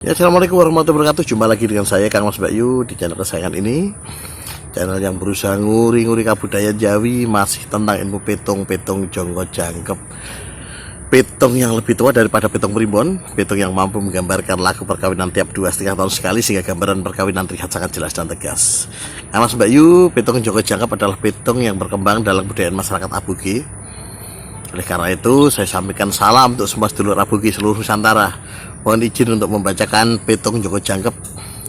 Ya, assalamualaikum warahmatullahi wabarakatuh. Jumpa lagi dengan saya Kang Mas Bayu di channel kesayangan ini, channel yang berusaha nguri-nguri kabudayaan Jawi, masih tentang ilmu petung jonggo jangkep, petung yang lebih tua daripada petung primbon, petung yang mampu menggambarkan laku perkawinan tiap 2,5 tahun sekali, sehingga gambaran perkawinan terlihat sangat jelas dan tegas. Kang Mas Bayu, petung jonggo jangkep adalah petung yang berkembang dalam budaya masyarakat Abugi. Oleh karena itu, saya sampaikan salam untuk semua sedulur Abugi seluruh Nusantara. Mohon izin untuk membacakan petung jonggo jangkep.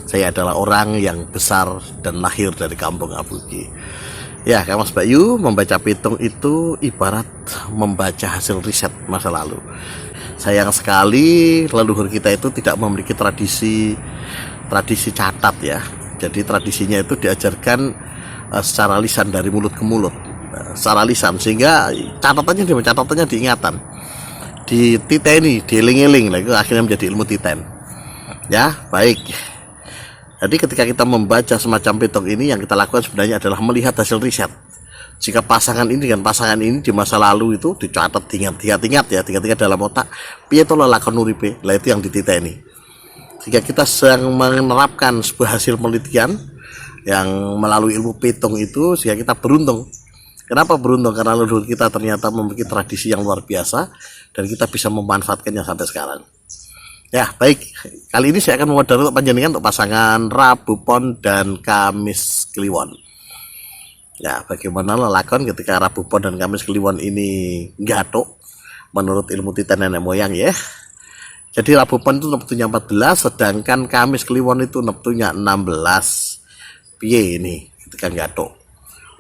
Saya adalah orang yang besar dan lahir dari kampung Abugi. Ya, Kang Mas Bayu, membaca petung itu ibarat membaca hasil riset masa lalu. Sayang sekali leluhur kita itu tidak memiliki tradisi catat ya. Jadi tradisinya itu diajarkan secara lisan, dari mulut ke mulut, secara lisan, sehingga catatannya diingatan, dititeni, dieling-eling, itu akhirnya menjadi ilmu titen. Ya, baik. Jadi ketika kita membaca semacam petung ini, yang kita lakukan sebenarnya adalah melihat hasil riset. Jika pasangan ini dengan pasangan ini di masa lalu itu dicatat, diingat dalam otak, piye to lakon uripe, lah itu yang dititeni. Jika kita sedang menerapkan sebuah hasil penelitian yang melalui ilmu petung itu, sehingga kita beruntung. Kenapa beruntung? Karena leluhur kita ternyata memiliki tradisi yang luar biasa dan kita bisa memanfaatkannya sampai sekarang. Ya, baik. Kali ini saya akan mewadahi untuk panjenengan untuk pasangan Rabu Pon dan Kamis Kliwon. Ya, bagaimana lelakon ketika Rabu Pon dan Kamis Kliwon ini gathuk menurut ilmu titen nenek moyang ya. Jadi Rabu Pon itu neptunya 14, sedangkan Kamis Kliwon itu neptunya 16. Piye ini ketika gathuk?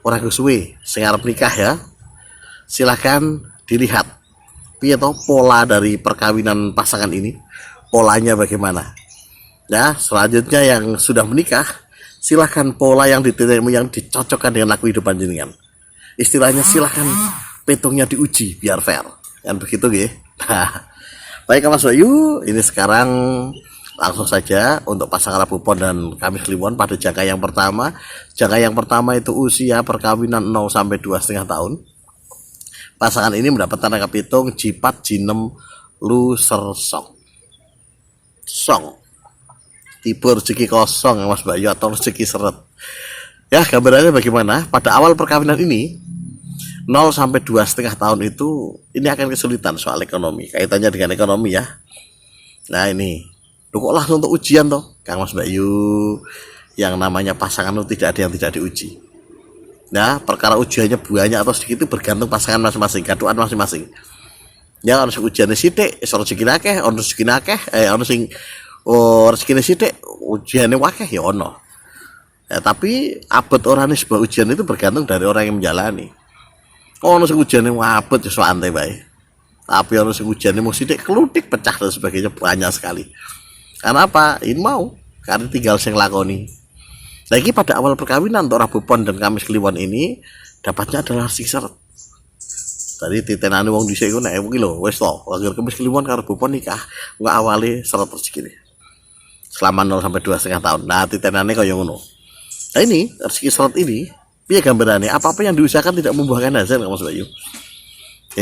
Orang kesuwe sing arep nikah ya, silahkan dilihat piye toh pola dari perkawinan pasangan ini, polanya bagaimana ya. Selanjutnya yang sudah menikah, silahkan pola yang dititemu yang dicocokkan dengan laku hidup panjenengan. Istilahnya silahkan petungnya diuji biar fair, kan begitu ya. Nah, baik Mas Bayu, ini sekarang langsung saja untuk pasangan Rabu Pon dan Kamis Kliwon pada jangka yang pertama. Jangka yang pertama itu usia perkawinan 0 sampai 2,5 tahun. Pasangan ini mendapatkan angka pitung jipat jinem luser song. Tipe rezeki kosong Mas Bayu atau rezeki seret. Ya, gambarannya bagaimana? Pada awal perkawinan ini 0 sampai 2,5 tahun itu ini akan kesulitan soal ekonomi, kaitannya dengan ekonomi ya. Nah, ini kok langsung untuk ujian toh Kang Mas Bayu, yang namanya pasangan itu tidak ada yang tidak diuji. Nah, perkara ujiannya banyak atau sedikit itu bergantung pasangan masing-masing, gaduhan masing-masing. Ya, harus ujiannya sithik, iso rezeki akeh, ono rezeki akeh, ono sing rezekine sithik, ujiannya akeh ya ono. Ya, tapi abot orane sebuah ujian itu bergantung dari orang yang menjalani. Ono sing ujiannya abot ya santai bae. Tapi ono sing ujiannya mau sithik kelutik pecah dan sebagainya, banyak sekali. Karena apa? Ini mau, karena tinggal sing lakoni. Lagi pada awal perkawinan untuk Rabu Pon dan Kamis Kliwon ini dapatnya adalah rezeki seret. Tadi titenane wong dhisik iku nek iki lho, wis to, lagi Kamis Kliwon karo Rabu Pon nikah, enggak awali seret rezeki ini. Selama 0 sampai 2,5 tahun. Nah, titenane kaya ngono. Nah, ini rezeki seret ini piye gambarannya? Apa-apa yang diusahakan tidak membuahkan hasil, Mas Bayu.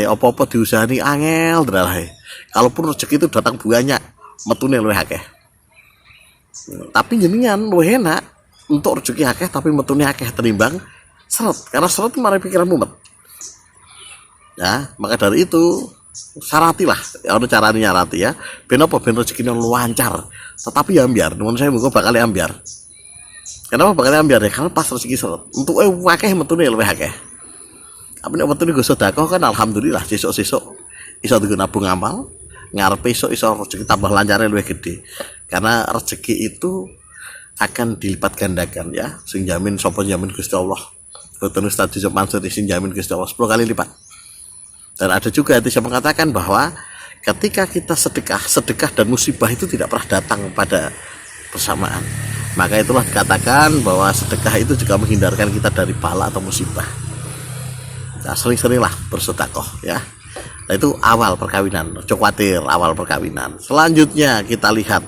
Apa-apa diusahani angel dralahe. Kalaupun rezeki itu datang banyak, metune luwih akeh. Tapi jenengan luwih enak untuk rezeki akeh tapi metune akeh tenimbang seret, karena seret itu marai pikiran mumet. Ya, maka dari itu syaratilah, ya ono carane nyarati ya. Ben apa ben rezekine lancar. Tetapi ya ambyar, nuwun saya muga bakal ambyar. Kenapa bakal ambyar ya? Karena pas rezeki seret, untuk akeh metune luwih akeh. Tapi nek metune go sedekah kan alhamdulillah, sesuk-sesuk iso digo nabung amal. Ngarepe iso rezeki tambah lancarnya lebih gede, karena rezeki itu akan dilipat gandakan ya. Sing jamin sapa jamin Gusti Allah. Boten Ustaz Yusuf Mansur sing jamin Gusti Allah 10 kali lipat. Dan ada juga hadis yang mengatakan bahwa ketika kita sedekah dan musibah itu tidak pernah datang pada bersamaan. Maka itulah dikatakan bahwa sedekah itu juga menghindarkan kita dari bala atau musibah. Nah, sering-seringlah bersedekah ya. Nah, itu awal perkawinan, ojo khawatir awal perkawinan. Selanjutnya kita lihat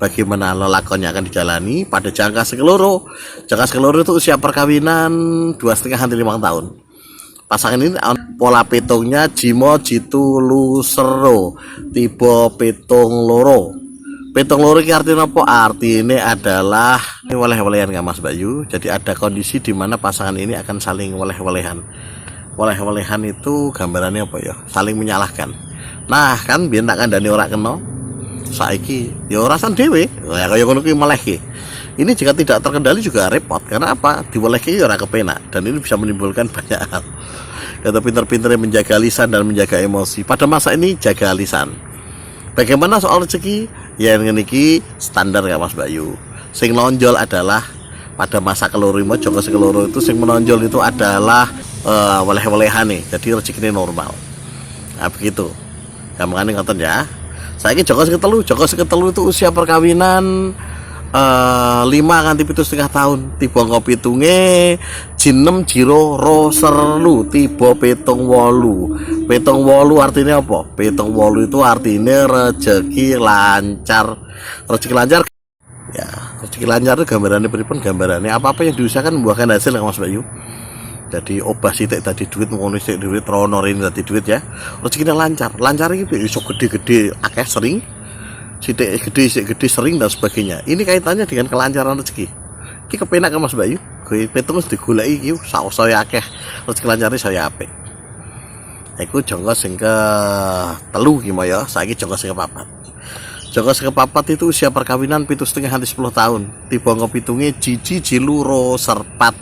bagaimana lelakonnya akan dijalani pada jangka sekeloro. Jangka sekeloro itu usia perkawinan 2,5 sampai 5 tahun. Pasangan ini pola petungnya jimo jitu lusero, tipe petung loro. Petong loro iki artinya apa? Artinya adalah ini weleh-welehan nggak Mas Bayu. Jadi ada kondisi di mana pasangan ini akan saling weleh-welehan. Weleh-welehan itu gambarannya apa ya? Saling menyalahkan. Nah, kan biar tak kandhani ora kena. Saiki ya rasan dhewe. Ya kaya ngono kuwi melehke. Ini jika tidak terkendali juga repot. Karena apa? Diwelehke ya ora kepenak dan ini bisa menimbulkan banyak hal. Kata pinter-pinternya menjaga lisan dan menjaga emosi. Pada masa ini jaga lisan. Bagaimana soal rezeki? Ya niki standar ya Mas Bayu. Sing nonjol adalah pada masa keloro mau Joko sekeloro itu sing menonjol itu adalah weleh-welehan nih. Jadi rezekinya normal. Nah begitu. Gampangane ngoten ya. Saiki Joko seketelu itu usia perkawinan 5 nganti 7,5 tahun. Tiba ngopitunge jinem jiro ro serlu tiba 78. 78 artinya apa? 78 itu artinya rezeki lancar. Rezeki lancar ya, rezeki lancar itu gambarannya pripun? Gambarannya apa-apa yang diusahakan membuahkan hasil Mas Bayu. Jadi obah sithik tadi duit ngono sithik duit rono rene tadi duit ya. Rezekine lancar. Lancar iki iso gede-gede akeh sering. Sithik gede sering dan sebagainya. Ini kaitannya dengan kelancaran rezeki. Iki kepenak kan Mas Bayu. Kowe petung wis digoleki iki saya akeh. Rezeki lancare saya apik. Iku jangka sing ke telu ki ya. Saiki jangka sing kepapat. Jangka sing kepapat itu usia perkawinan 7,5 nganti 10 tahun. Tiba ngopitunge jiji jiluro serpat.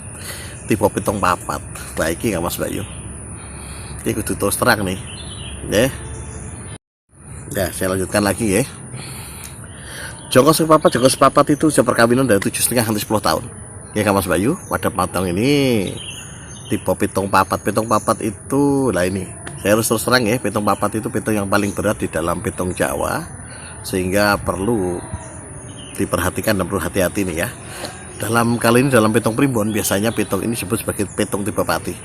Tiba 74. Baik iki Mas Bayu. Iki kudu terus terang nih. Nggih. Ya, saya lanjutkan lagi ya. Joko sepapat itu usia perkawinan dari 7,5 sampai 10 tahun. Ya kan Mas Bayu, pada matang ini tipe pitung papat itu lah ini. Saya harus terus terang ya, pitung papat itu pitung yang paling berat di dalam pitung Jawa, sehingga perlu diperhatikan dan perlu hati-hati nih ya. Dalam kali ini dalam pitung primbon biasanya pitung ini disebut sebagai pitung tipe pati.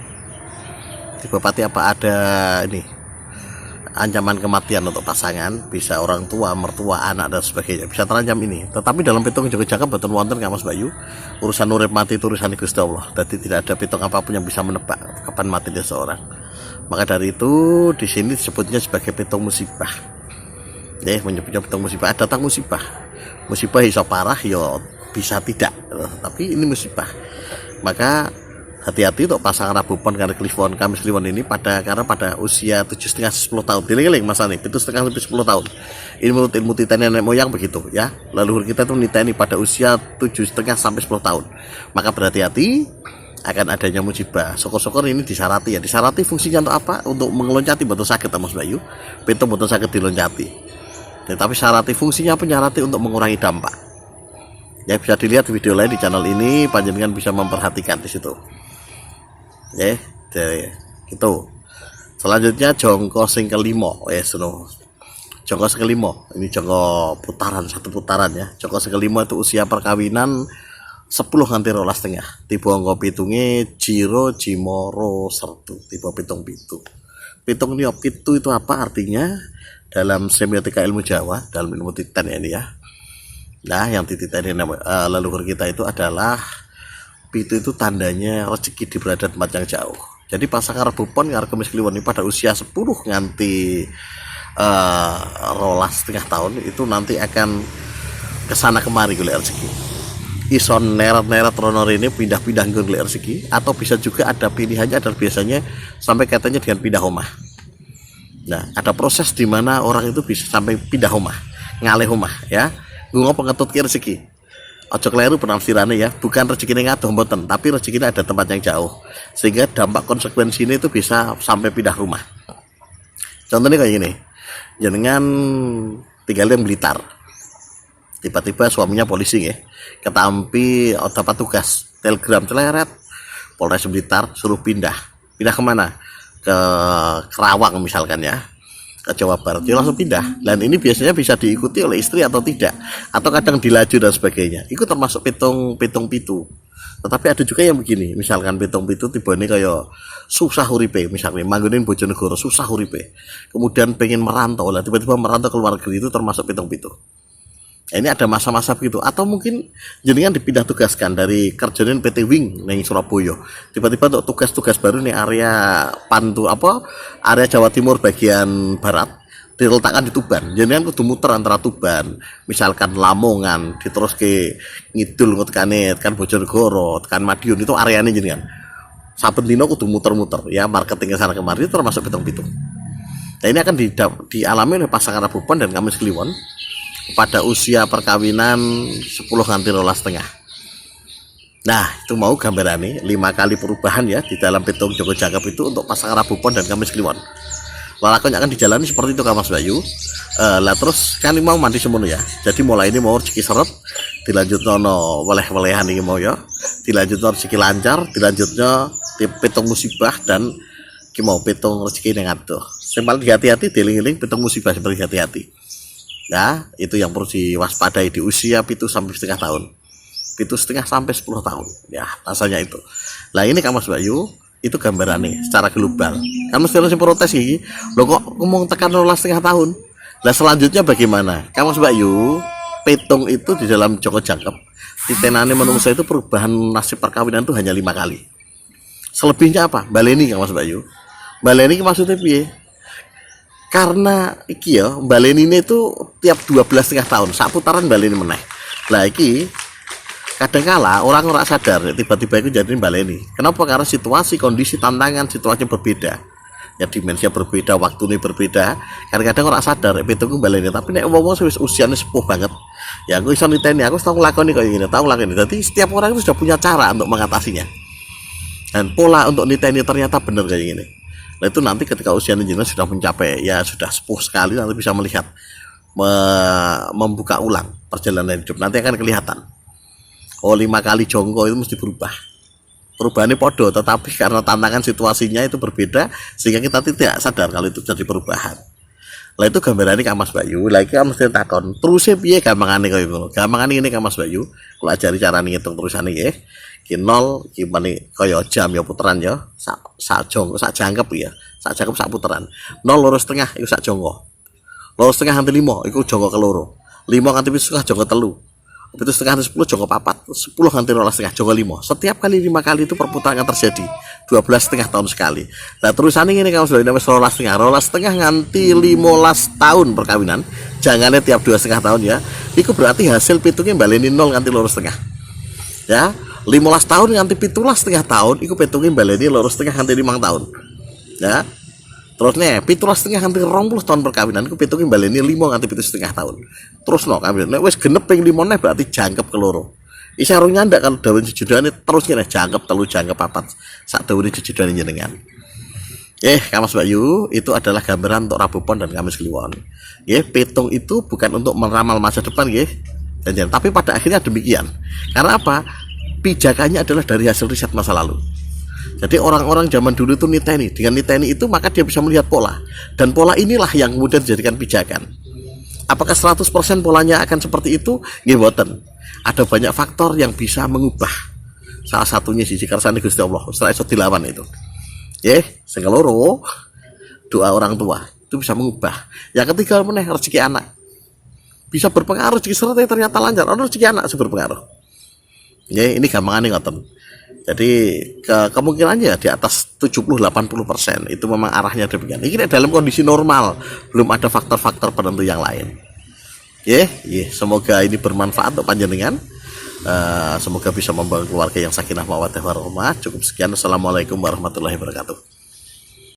Tipe pati apa ada ini? Ancaman kematian untuk pasangan, bisa orang tua, mertua, anak dan sebagainya bisa terancam ini. Tetapi dalam pitung jaga-jaga betul wonten Kang Mas Bayu, urusan urip mati itu urusan Gusti Allah. Jadi tidak ada pitung apapun yang bisa menebak kapan matinya seorang. Maka dari itu di sini disebutnya sebagai pitung musibah. Menyebutnya pitung musibah. Datang musibah. Musibah iso parah ya bisa tidak. Tapi ini musibah. Maka hati-hati untuk pasangan Rabu Pon karena Kliwon Kamis Kliwon ini karena pada usia 7,5 10 tahun. Dililing Mas Ani, 7,5 sampai 10 tahun. Ini menurut ilmu titani nenek moyang begitu ya. Leluhur kita itu niteni pada usia 7,5 sampai 10 tahun. Maka berhati-hati akan adanya musibah. Syukur-syukur ini disarati ya. Disarati fungsinya untuk apa? Untuk mengeloncati betul sakit Mas Bayu. Pitung betul sakit diloncati. Tetapi syarati fungsinya penyarati untuk mengurangi dampak. Ya bisa dilihat video lain di channel ini, panjenengan bisa memperhatikan di situ. Ya, gitu. Selanjutnya jongko sing kelima, jongko sing kelima. Ini jongko putaran, satu putaran ya. Jongko sing kelima itu usia perkawinan 10 nganti 12,5. Tiba angka pitunge jiro jimoro sertu. Tiba pitung pitu. Pitung ini pitu itu apa artinya? Dalam semiotika ilmu Jawa, dalam ilmu titan ini ya. Nah, yang dititani leluhur kita itu adalah itu tandanya rezeki di berada tempat yang jauh. Jadi pasangan Rabu Pon karo Kamis Kliwon ini pada usia 10 nganti 12,5 tahun itu nanti akan kesana kemari golek rezeki. Iso neret-neret rono rene pindah-pindah golek rezeki, atau bisa juga ada pilihannya adalah biasanya sampai katanya dengan pindah omah. Nah, ada proses di mana orang itu bisa sampai pindah omah, ngalih omah ya. Gue pengetut rezeki. Ojo keliru penafsirannya ya, bukan rezekinya ngadoh mboten, tapi rezekinya ada tempat yang jauh, sehingga dampak konsekuensinya itu bisa sampai pindah rumah. Contohnya kayak gini, jenengan tinggal di Blitar, tiba-tiba suaminya polisi ya, ketampi dapat tugas telegram celeret, Polres Blitar suruh pindah kemana? Ke Kerawang misalkan ya, ke Jawa Barat, dia langsung pindah. Dan ini biasanya bisa diikuti oleh istri atau tidak, atau kadang dilaju dan sebagainya. Itu termasuk pitung pitu. Tetapi ada juga yang begini, misalkan pitung pitu tiba ini kayak susah uripe, misalnya manggunin Bojonegoro susah uripe, kemudian pengen merantau lah, tiba-tiba merantau ke luar negeri, itu termasuk pitung pitu. Ini ada masa-masa begitu, atau mungkin jenengan dipindah tugaskan dari kerjaan PT Wing neng Surabaya, tiba-tiba untuk tugas-tugas baru nih area area Jawa Timur bagian barat, diletakkan di Tuban. Jenengan kudu muter antara Tuban, misalkan Lamongan, diterus ke ngidul tekane kan Bojonegoro, tekan Madiun, itu areanya jenengan. Saben dino kudu muter-muter ya, marketing ke sana kemari termasuk pitung-pitung. Nah, ini akan dialami oleh pasangan Rabupon dan Kamis Kliwon pada usia perkawinan 10 nganti 12,5. Nah, itu mau gambarannya 5 kali perubahan ya di dalam pitung Jonggo Jangkep itu untuk pasangan Rabupon dan Kamis Kliwon. Lakon akan dijalani seperti itu Kang Mas Bayu. Lah terus kan mau mandi semono ya. Jadi mulai ini mau rezeki seret, dilanjutno weleh-welehan ini mau ya. Dilanjutno rezeki lancar, dilanjutnya pitung musibah dan ki mau pitung rezeki yang atuh. Sing paling hati-hati dieling-eling pitung musibah seperti hati-hati. Ya, itu yang perlu diwaspadai di usia 7 sampai setengah tahun. 7,5 sampai 10 tahun. Ya, rasanya itu. Lah ini Kang Mas Bayu, itu gambarannya secara global. Kan mesti harus protes gini, lo kok ngomong tekan 12,5 tahun. Nah selanjutnya bagaimana? Kang Mas Bayu, petung itu di dalam Jonggo Jangkep, di tenane menungso itu perubahan nasib perkawinan itu hanya 5 kali. Selebihnya apa? Baleni Kang Mas Bayu. Baleni maksudnya piye? Karena iki ya, baleni ini itu tiap 12,5 tahun, sak putaran baleni meneh. Lah iki kadangkala orang sadar tiba-tiba itu jadi baleni. Kenapa? Karena situasi, kondisi, tantangan, situasinya berbeda. Ya dimensinya berbeda, waktunya berbeda. Kadang-kadang orang sadar itu baleni. Tapi nek wong wis usianya sepuh banget, ya aku iso niteni, aku tahu nglakoni kayak gini, tahu nglakoni. Jadi setiap orang itu sudah punya cara untuk mengatasinya. Dan pola untuk niteni ternyata benar kayak gini. Nah itu nanti ketika usianya jenengan sudah mencapai, ya sudah sepuh sekali, nanti bisa melihat membuka ulang perjalanan hidup. Nanti akan kelihatan. Oh 5 kali jonggo itu mesti berubah. Perubahannya podo, tetapi karena tantangan situasinya itu berbeda, sehingga kita tidak sadar kalau itu jadi perubahan. Lah itu gambarannya Kang Mas Bayu. Lagi kamu mesti takon, terusnya piye gampangane kaya ngono. Gampangane ini Kang Mas Bayu, kalau ajari cara ngitung terusane nggih. Ki 0 ki mani kaya jam ya puteran ya. Sak jonggo, sak jangkep ya. Sak jangkep sak puteran. 0 loro setengah iku sak jonggo. Loro setengah nganti 5 iku jonggo keloro. 5 nganti 7 jonggo telu. Itu setengah 10 jonggo papat, 10 nganti 12,5 jonggo 5. Setiap kali 5 kali itu perputaran terjadi 12,5 tahun sekali. Nah terusan ini kalau sudah namanya 12,5 nganti 15 tahun perkawinan, jangannya tiap 2,5 tahun ya. Itu berarti hasil pitungnya baleni 0 nganti 2,5. Ya, 15 tahun nganti 17,5 tahun, itu pitungnya baleni 2,5 nganti 5 tahun. Ya. Terus nih, 17,5 nganti 20 tahun perkawinan, itu pitungnya baleni 5 nganti 7,5 tahun. Terus no, nek wis genep ping 5 nih berarti jangkep keloro. Isa rung nyandak kalau daun jejodane terus nih jangkep telu jangkep papat. Sak daune jejodane jenengan. Kang Mas Bayu, itu adalah gambaran untuk Rabupon dan Kamis Kliwon. Petung itu bukan untuk meramal masa depan tapi pada akhirnya demikian. Karena apa? Pijakannya adalah dari hasil riset masa lalu. Jadi orang-orang zaman dulu itu niteni, dengan niteni itu maka dia bisa melihat pola, dan pola inilah yang kemudian dijadikan pijakan. Apakah 100% polanya akan seperti itu? Nggih mboten. Ada banyak faktor yang bisa mengubah. Salah satunya siji kersane Gusti Allah, setelah iso dilawan itu. Sing keloro, doa orang tua itu bisa mengubah. Yang ketiga meneh rezeki anak. Bisa berpengaruh, rezeki seret ternyata lancar, rezeki anak sih berpengaruh. Ini gampangane ngoten. Jadi kemungkinannya di atas 70-80% itu memang arahnya demikian. Ini dalam kondisi normal, belum ada faktor-faktor penentu yang lain. Semoga ini bermanfaat untuk panjenengan. Semoga bisa membangun keluarga yang sakinah mawaddah warahmah. Cukup sekian. Assalamualaikum warahmatullahi wabarakatuh.